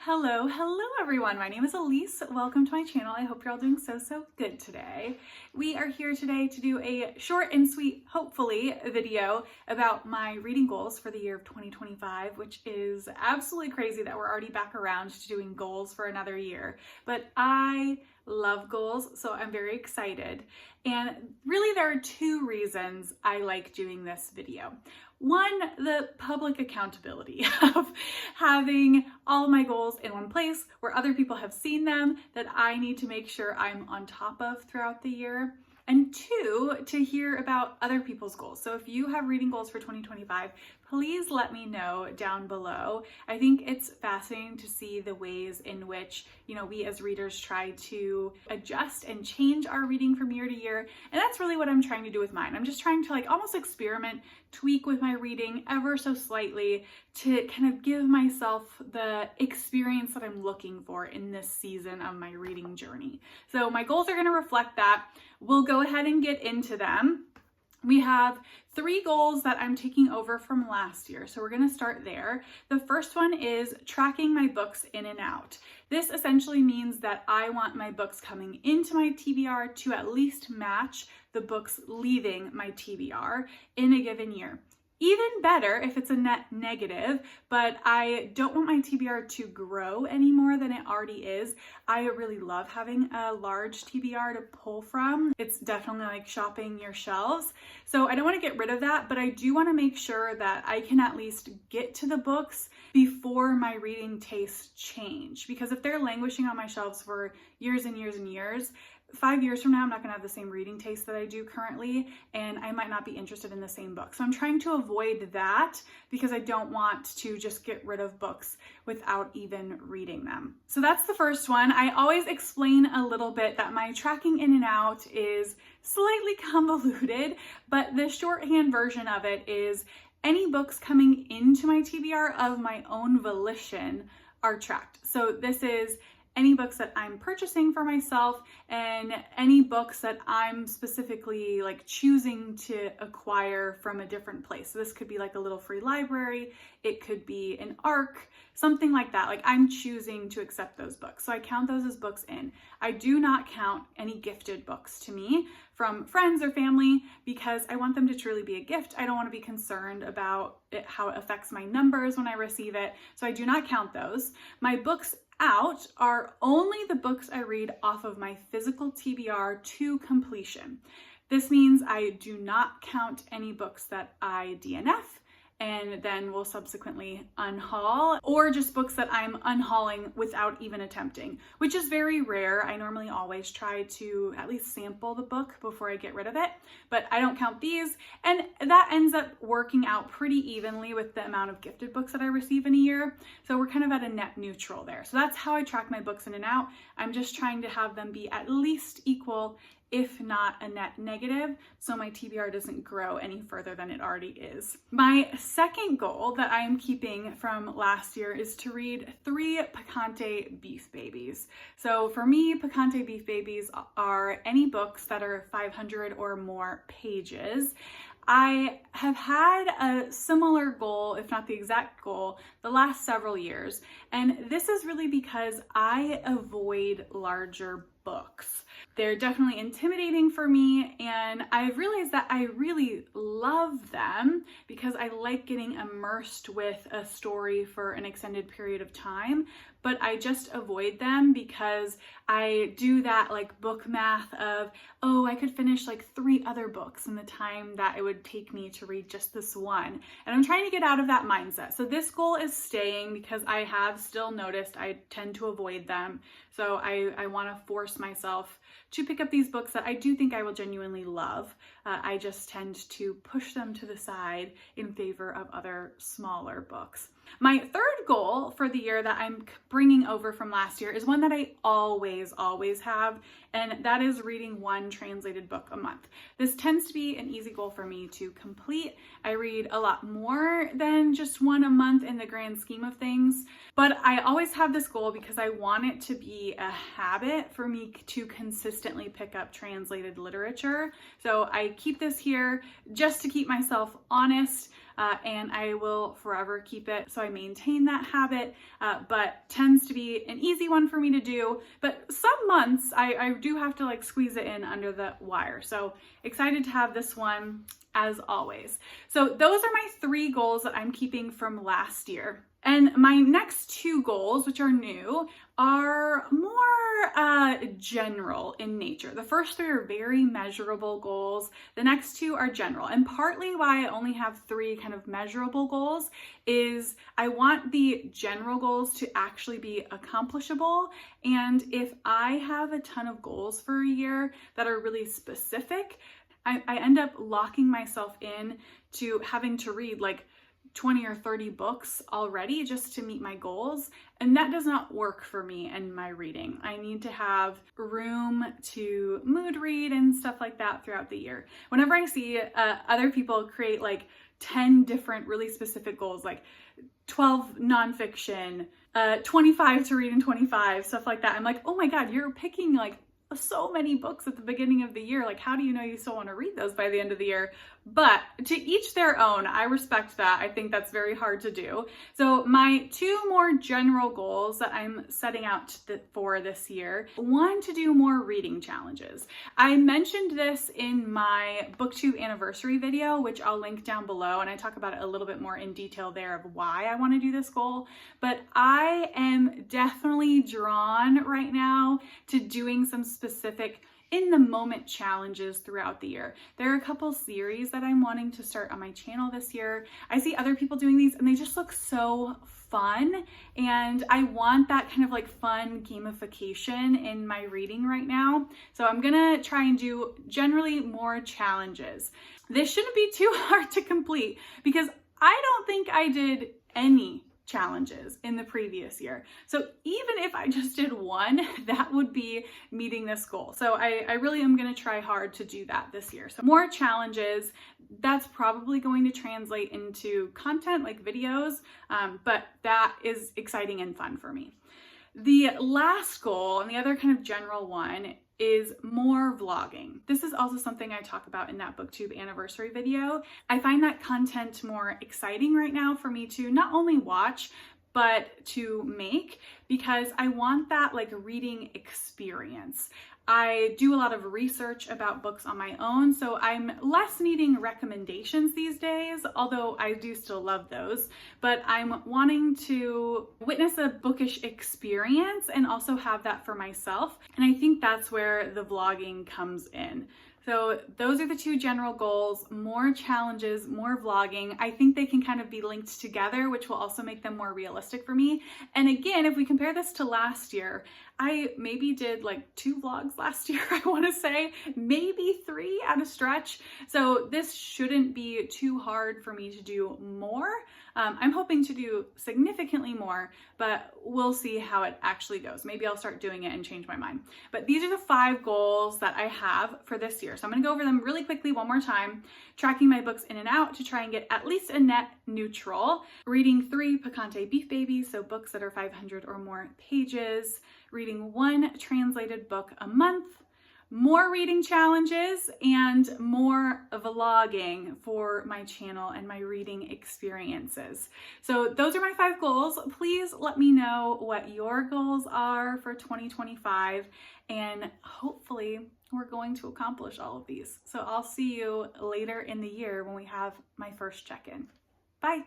Hello everyone. My name is Elise. Welcome to my channel. I hope you're all doing so good today. We are here today to do a short and sweet, hopefully, video about my reading goals for the year of 2025, which is absolutely crazy that we're already back around to doing goals for another year. But I love goals, so I'm very excited. And really there are two reasons I like doing this video. One, the public accountability of having all of my goals in one place where other people have seen them that I need to make sure I'm on top of throughout the year. And two, to hear about other people's goals. So if you have reading goals for 2025, please let me know down below. I think it's fascinating to see the ways in which, we as readers try to adjust and change our reading from year to year. And that's really what I'm trying to do with mine. I'm just trying to almost experiment, tweak with my reading ever so slightly to kind of give myself the experience that I'm looking for in this season of my reading journey. So my goals are going to reflect that. We'll go ahead and get into them. We have 3 goals that I'm taking over from last year, so we're going to start there. The first one is tracking my books in and out. This essentially means that I want my books coming into my TBR to at least match the books leaving my TBR in a given year. Even better if it's a net negative, but I don't want my TBR to grow any more than it already is. I really love having a large TBR to pull from. It's definitely like shopping your shelves. So I don't want to get rid of that, but I do want to make sure that I can at least get to the books before my reading tastes change. Because if they're languishing on my shelves for years and years and years, 5 years from now, I'm not gonna have the same reading taste that I do currently, and I might not be interested in the same book. So I'm trying to avoid that because I don't want to just get rid of books without even reading them. So that's the first one. I always explain a little bit that my tracking in and out is slightly convoluted, but the shorthand version of it is any books coming into my TBR of my own volition are tracked. So this is any books that I'm purchasing for myself and any books that I'm specifically choosing to acquire from a different place. So this could be like a little free library, it could be an ARC, something like that. I'm choosing to accept those books. So I count those as books in. I do not count any gifted books to me from friends or family because I want them to truly be a gift. I don't want to be concerned about how it affects my numbers when I receive it. So I do not count those. My books out are only the books I read off of my physical TBR to completion. This means I do not count any books that I DNF and then will subsequently unhaul, or just books that I'm unhauling without even attempting, which is very rare. I normally always try to at least sample the book before I get rid of it, but I don't count these, and that ends up working out pretty evenly with the amount of gifted books that I receive in a year. So we're kind of at a net neutral there. So that's how I track my books in and out. I'm just trying to have them be at least equal, if not a net negative, so my TBR doesn't grow any further than it already is. My second goal that I am keeping from last year is to read 3 Picante Beef Babies. So for me, Picante Beef Babies are any books that are 500 or more pages. I have had a similar goal, if not the exact goal, the last several years. And this is really because I avoid larger books. They're definitely intimidating for me, and I've realized that I really love them because I like getting immersed with a story for an extended period of time, but I just avoid them because I do that book math of, oh, I could finish 3 other books in the time that it would take me to read just this one. And I'm trying to get out of that mindset. So this goal is staying because I have still noticed I tend to avoid them. So I want to force myself to pick up these books that I do think I will genuinely love. I just tend to push them to the side in favor of other smaller books. My third goal for the year that I'm bringing over from last year is one that I always have, and that is reading 1 translated book a month. This tends to be an easy goal for me to complete. I read a lot more than just 1 a month in the grand scheme of things, but I always have this goal because I want it to be a habit for me to consistently pick up translated literature. So I keep this here just to keep myself honest, and I will forever keep it so I maintain that habit, but tends to be be an easy one for me to do, but some months I do have to like squeeze it in under the wire. So excited to have this one as always. So those are my 3 goals that I'm keeping from last year. And my next 2 goals, which are new, are more general in nature. The first 3 are very measurable goals. The next 2 are general. And partly why I only have 3 kind of measurable goals is I want the general goals to actually be accomplishable. And if I have a ton of goals for a year that are really specific, I end up locking myself in to having to read like 20 or 30 books already just to meet my goals. And that does not work for me and my reading. I need to have room to mood read and stuff like that throughout the year. Whenever I see other people create like 10 different really specific goals, like 12 nonfiction, 25 to read in 25, stuff like that, I'm like, oh my God, you're picking like so many books at the beginning of the year. Like, how do you know you still want to read those by the end of the year? But to each their own. I respect that. I think that's very hard to do. So my 2 more general goals that I'm setting out for this year, 1, to do more reading challenges. I mentioned this in my BookTube anniversary video, which I'll link down below, and I talk about it a little bit more in detail there of why I want to do this goal. But I am definitely drawn right now to doing some specific in the moment challenges throughout the year. There are a couple series that I'm wanting to start on my channel this year. I see other people doing these and they just look so fun, and I want that kind of like fun gamification in my reading right now. So I'm gonna try and do generally more challenges. This shouldn't be too hard to complete because I don't think I did any challenges in the previous year. So even if I just did 1, that would be meeting this goal. So I really am going to try hard to do that this year. So more challenges, that's probably going to translate into content like videos, but that is exciting and fun for me. The last goal, and the other kind of general one, is more vlogging. This is also something I talk about in that BookTube anniversary video. I find that content more exciting right now for me to not only watch, but to make, because I want that like reading experience. I do a lot of research about books on my own, so I'm less needing recommendations these days, although I do still love those, but I'm wanting to witness a bookish experience and also have that for myself. And I think that's where the vlogging comes in. So those are the 2 general goals: more challenges, more vlogging. I think they can kind of be linked together, which will also make them more realistic for me. And again, if we compare this to last year, I maybe did like 2 vlogs last year, I want to say, maybe 3 at a stretch. So this shouldn't be too hard for me to do more. I'm hoping to do significantly more, but we'll see how it actually goes. Maybe I'll start doing it and change my mind. But these are the 5 goals that I have for this year. So I'm going to go over them really quickly one more time. Tracking my books in and out to try and get at least a net neutral. Reading 3 Picante Beef Babies, so books that are 500 or more pages. Reading 1 translated book a month. More reading challenges and more vlogging for my channel and my reading experiences. So those are my 5 goals. Please let me know what your goals are for 2025, and hopefully we're going to accomplish all of these. So I'll see you later in the year when we have my first check-in. Bye.